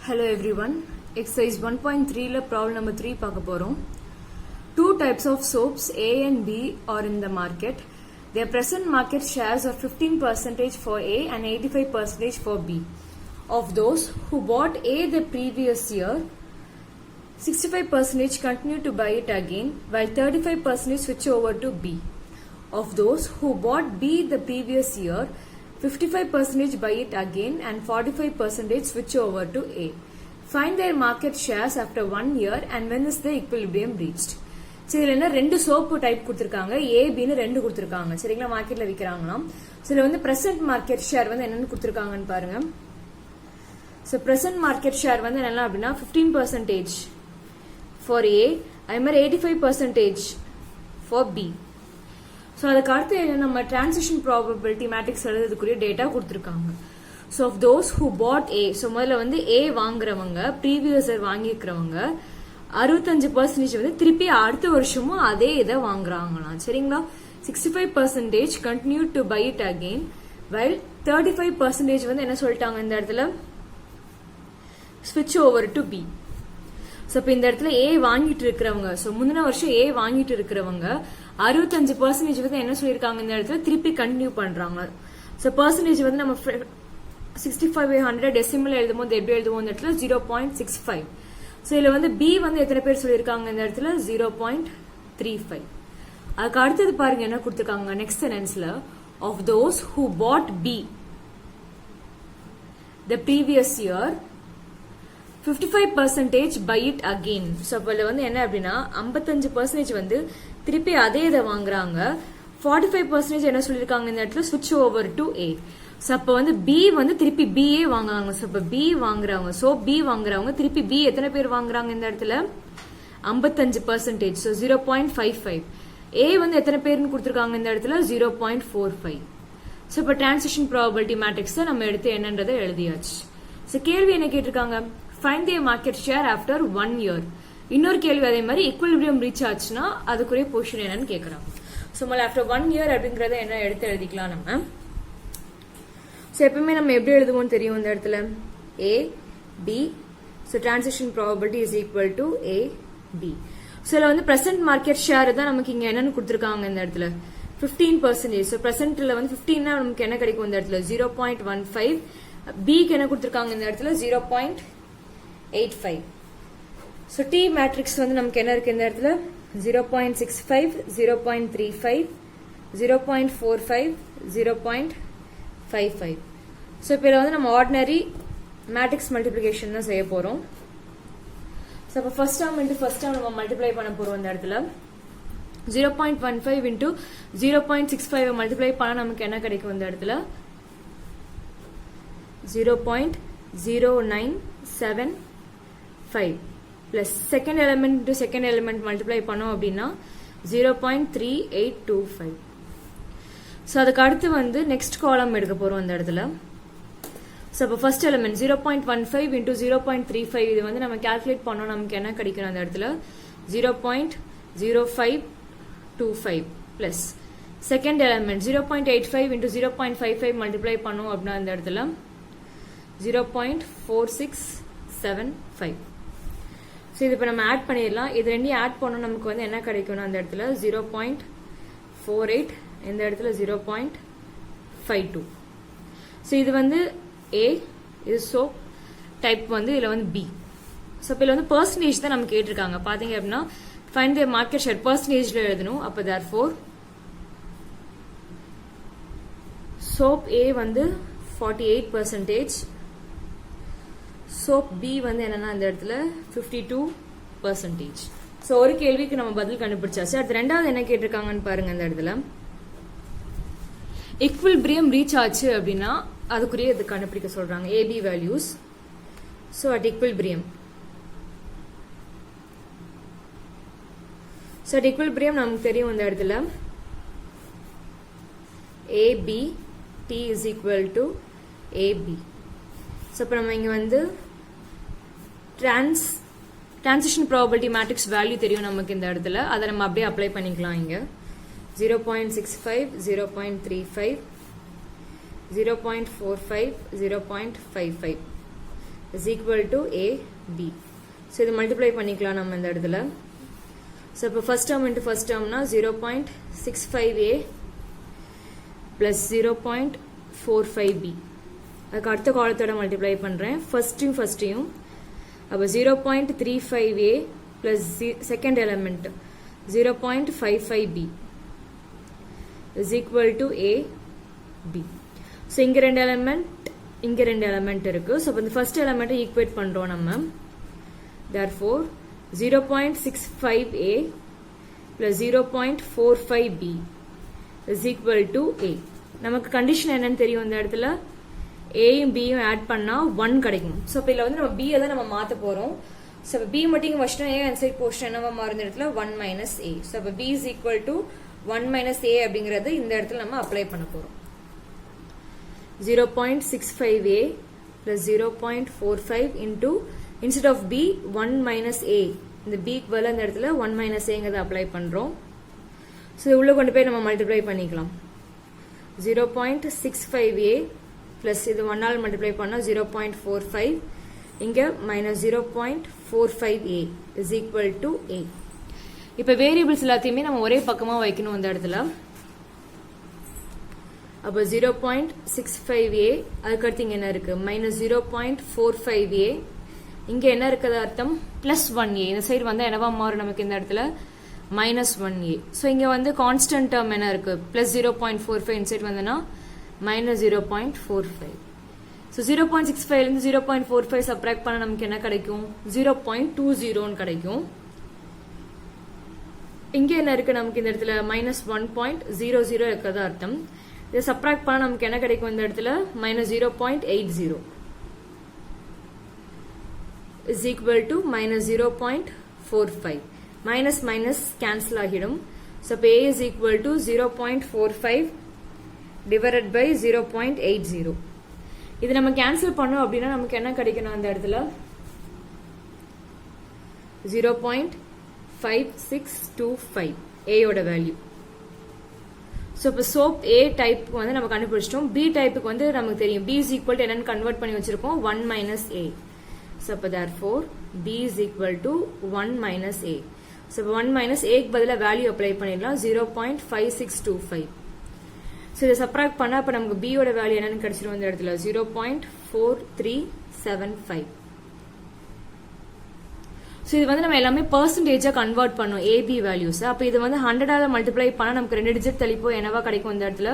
Hello everyone. Exercise 1.3 la problem number 3 பார்க்க போறோம். Two types of soaps A and B are in the market. Their present market shares are 15% for A and 85% for B. Of those who bought A the previous year, 65% continue to buy it again, while 35% switch over to B. Of those who bought B the previous year, 55% buy it again and 45% switch over to A. Find their market shares after 1 year and when is the equilibrium reached. இதுல என்ன ரெண்டு soap type கொடுத்திருக்காங்க, A B னு ரெண்டு கொடுத்திருக்காங்க. சரிங்களா, மார்க்கெட்ல விக்கிறாங்களாம். இதுல வந்து பிரசன்ட் மார்க்கெட் ஷேர் வந்து என்னன்னு கொடுத்திருக்காங்கன்னு பாருங்க. சோ பிரசன்ட் மார்க்கெட் ஷேர் வந்து என்ன அப்படின்னா 15% for A, அதே மாதிரி 85% for B. ஸோ அதுக்கு அடுத்து நம்ம டிரான்சிஷன் ப்ராபபிலிட்டி மேட்ரிக்ஸ் எழுதுறதுக்குரிய டேட்டா கொடுத்துருக்காங்க. So of those who bought A, so முதல்ல வந்து ஏ வாங்குறவங்க ப்ரீவியஸ் இயர் வாங்கிக்கிறவங்க 65% வந்து திருப்பி அடுத்த வருஷமும் அதே இதை வாங்குறாங்களாம். சரிங்களா, 65% continue to buy it again, while 35% வந்து என்ன சொல்லிட்டாங்க இந்த இடத்துல ஸ்விட்ச் ஓவர் டு பி. ஸோ இப்போ இந்த இடத்துல ஏ வாங்கிட்டு இருக்கிறவங்க, ஸோ முந்தின வருஷம் ஏ வாங்கிட்டு இருக்கிறவங்க 65% வந்து என்ன சொல்லியிருக்காங்க இந்த இடத்துல திருப்பி கண்டினியூ பண்றாங்க. ஸோ பர்சன்டேஜ் வந்து நம்ம 65/100 டெசிமல் எழுதும் போது எப்படி எழுதுவோம் இந்த இடத்துல 0.65. ஸோ இதுல வந்து பி வந்து எத்தனை பேர் சொல்லியிருக்காங்க இந்த இடத்துல 0.35. அதுக்கு அடுத்தது பாருங்க என்ன கொடுத்துருக்காங்க நெக்ஸ்ட் சென்டென்ஸ்ல, of those who bought B the previous year 55% buy it again. So அப்போ வந்து என்ன அப்படின்னா 55% வந்து திருப்பி அதே இதை வாங்குறாங்க, 45% என்ன சொல்லியிருக்காங்க இந்த இடத்துல ஸ்விட்ச் ஓவர் டு ஏ. ஸோ அப்போ வந்து பி வந்து திருப்பி பிஏ வாங்குறாங்க. ஸோ இப்போ பி வாங்குறவங்க, ஸோ பி வாங்குறவங்க திருப்பி பி எத்தனை பேர் வாங்குறாங்க இந்த இடத்துல 55%. ஸோ 0.55. ஏ வந்து எத்தனை பேர்னு கொடுத்துருக்காங்க இந்த இடத்துல 0.45. ஸோ இப்போ டிரான்சிஷன் ப்ராபபிலிட்டி மேட்ரிக்ஸ் நம்ம எடுத்து என்னன்றதை எழுதியாச்சு. ஸோ கேள்வி என்ன கேட்டிருக்காங்க, find the market share after 1 year. இன்னொரு கேள்வி அதே மாதிரி ஈக்குவலிபிரியம் ரீச் ஆச்சுன்னா அதுக்குரிய பொசிஷன் என்னன்னு கேட்கறாங்க. ஸோ முதல்ல ஆஃப்டர் 1 இயர் அப்படிங்கறத என்ன எடுத்து எழுதிக்கலாம் நம்ம. ஸோ எப்பவுமே நம்ம எப்படி எழுதுவோம்னு தெரியும் இந்த இடத்துல A B. So transition probability is equal to A B. So இதுல வந்து பிரசன்ட் மார்க்கெட் ஷேர் தான் நமக்கு இங்க என்னன்னு கொடுத்துருக்காங்க இந்த இடத்துல 15%. ஸோ பிரசன்ட்ல வந்து 15 நமக்கு என்ன கிடைக்கும் இந்த இடத்துல 0.15. பிக்கு என்ன கொடுத்துருக்காங்க இந்த இடத்துல 0.85. ஸோ டி மேட்ரிக்ஸ் வந்து நமக்கு என்ன இருக்கு இந்த இடத்துல 0.65, 0.35, 0.45, 0.55. ஸோ இப்போ இதில் வந்து நம்ம ஆர்டினரி மேட்ரிக்ஸ் மல்டிப்ளிகேஷன் தான் செய்ய போறோம். ஸோ அப்போ first term into first term நம்ம மல்டிப்ளை பண்ண போறோம் இந்த இடத்துல 0.15 இன்ட்டு 0.65 மல்டிப்ளை பண்ணா நமக்கு என்ன கிடைக்கும் இந்த இடத்துல 0.0975 plus second element to second element multiply பண்ணோம் அப்படின்னா 0.3825. ஸோ அதுக்கு அடுத்து வந்து நெக்ஸ்ட் காலம் எடுக்க போறோம் இந்த இடத்துல. ஸோ அப்போ ஃபர்ஸ்ட் எலிமெண்ட் 0.15 இன்டூ 0.35 இது வந்து நம்ம கால்குலேட் பண்ணோம், நமக்கு என்ன கிடைக்கும் அந்த இடத்துல 0.0525 plus second element 0.85 into 0.55 multiply பண்ணோம் அப்படின்னா இந்த இடத்துல 0.4675. ஸோ இது இப்போ நம்ம ஆட் பண்ணிடலாம். இது ரெண்டையும் ஆட் பண்ணோம் நமக்கு வந்து என்ன கிடைக்கும்னா அந்த இடத்துல 0.48, இந்த இடத்துல 0.52. ஸோ இது வந்து ஏ, இது சோப் டைப் வந்து இதில் வந்து பி. ஸோ இப்போ இதில் வந்து பர்சன்டேஜ் தான் நம்ம கேட்டிருக்காங்க. பார்த்தீங்க அப்படின்னா ஃபைண்ட் தி மார்க்கெட் ஷேர் பர்சன்டேஜில் எழுதணும். அப்போ தேர்ஃபோர் சோப் ஏ வந்து 48%, சோப் பி வந்து என்னன்னா இந்த இடத்துல 52%. ஸோ ஒரு கேள்விக்கு நம்ம பதில் கண்டுபிடிச்சாச்சு. அடுத்து ரெண்டாவது என்ன கேட்டிருக்காங்கன்னு பாருங்க இந்த இடத்துல ஈக்குவலிபிரியம் ரீச் ஆச்சு அப்படின்னா அதுக்குரிய இது கண்டுபிடிக்க சொல்றாங்க A B values. So at equilibrium, so at equilibrium நமக்கு தெரியும் இந்த இடத்துல A B T is equal to A B. So இப்போ நம்ம இங்கே வந்து டிரான்சிஷன் ப்ராபபிலிட்டி மேட்ரிக்ஸ் வேல்யூ தெரியும் நமக்கு இந்த இடத்துல, அதை நம்ம அப்படியே அப்ளை பண்ணிக்கலாம். இங்கே 0.65, 0.35, 0.45, 0.55 is equal to AB. So இது மல்டிப்ளை பண்ணிக்கலாம் நம்ம இந்த இடத்துல. So இப்போ first term into first termனா 0.65A plus 0.45B. அதுக்கு அடுத்த காலத்தோட மல்டிப்ளை பண்றேன். ஃபர்ஸ்டையும் அப்போ 0.35A plus second element 0.55B is equal to AB. So இங்க ரெண்டு எலிமெண்ட் இருக்கு. So இந்த first element ஈக்குவேட் பண்றோம் நம்ம. Therefore 0.65A plus 0.45B is equal to A. நமக்கு கண்டிஷன் என்னன்னு தெரியும் இந்த இடத்துல ஏயும் பியும் ஆட் பண்ணா 1 கிடைக்கும். ஸோ இப்போ இதில் வந்து நம்ம பியை தான் நம்ம மாற்ற போகிறோம். ஸோ இப்போ பி மட்டும் இங்கே வச்சுட்டோம், ஏ ஆன்சர் போஸ்ட் என்னவா மாறும் இடத்துல 1 மைனஸ் ஏ. ஸோ இப்போ B is equal to 1 minus A அப்படிங்கிறது இந்த இடத்துல நம்ம அப்ளை பண்ண போகிறோம். 0.65A plus 0.45 into instead of B 1 minus A. இந்த பிக்கு பதிலாக இந்த இடத்துல 1 minus ஏங்கிறத அப்ளை பண்ணுறோம். ஸோ இது உள்ள கொண்டு போய் நம்ம மல்டிப்ளை பண்ணிக்கலாம். 0.65A plus இது 1 ஆல் மல்டிப்ளை பண்ணால் 0.45 இங்கே minus 0.45A is equal to A. இப்போ வேரியபிள்ஸ் எல்லாத்தையுமே நம்ம ஒரே பக்கமாக வைக்கணும் இந்த இடத்துல. அப்போ 0.65A அதுக்கடுத்து இங்கே என்ன இருக்கு minus 0.45A. இங்கே என்ன இருக்குது அர்த்தம் பிளஸ் 1A. இந்த சைடு வந்தால் என்னவா மாறும் நமக்கு இந்த இடத்துல மைனஸ் 1A. ஸோ இங்கே வந்து கான்ஸ்டன்ட் டேர்ம் என்ன இருக்கு பிளஸ் 0.45 இந்த சைடு வந்தோன்னா மைனஸ் 0.45. ஸோ 0.65லேருந்து 0.45 சப்ராக்ட் பண்ண நமக்கு என்ன கிடைக்கும் 0.20 கிடைக்கும். இங்கே என்ன இருக்கு நமக்கு இந்த இடத்துல மைனஸ் 1.00 இருக்கிறதா அர்த்தம். இதை சப்ராக்ட் பண்ண நமக்கு என்ன கிடைக்கும் இந்த இடத்துல minus 0.80 is equal to minus 0.45. Minus minus cancel ஆகிடும். So A is equal to 0.45 divided by 0.80. இது நம்ம கேன்சல் பண்ணோம் அப்படின்னா நமக்கு என்ன கிடைக்கணும் அந்த இடத்துல 0.5625 A யோட வேல்யூ. ஸோ இப்போ சோப் A டைப்புக்கு வந்து நம்ம கண்டுபிடிச்சிட்டோம். B டைப்புக்கு வந்து நமக்கு தெரியும் B is equal to என்னன்னு கன்வெர்ட் பண்ணி வச்சிருக்கோம் 1 minus A. So therefore B is equal to 1 minus A. So 1 minus A க்கு பதிலா வேல்யூ அப்ளை பண்ணிடலாம் 0.5625. So இதை சப்ராக்ட் பண்ணா அப்ப நமக்கு B யோட வேல்யூ என்னன்னு கிடைச்சிரும் இந்த இடத்துல 0.4375. So இது வந்து நம்ம எல்லாமே பெர்சன்டேஜா கன்வெர்ட் பண்ணோம் AB வேல்யூஸ். அப்ப இது வந்து 100 ஆல மல்டிப்ளை பண்ணா நமக்கு 2 டிஜிட் தள்ளி போய் என்னவா கிடைக்கும் இந்த இடத்துல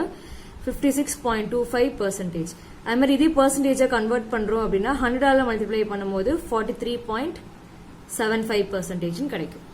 56.25%. அது மாதிரி இதே பெர்சன்டேஜா கன்வெர்ட் பண்றோம் அப்படின்னா 100 ஆல மல்டிப்ளை பண்ணும்போது 43.75% கிடைக்கும்.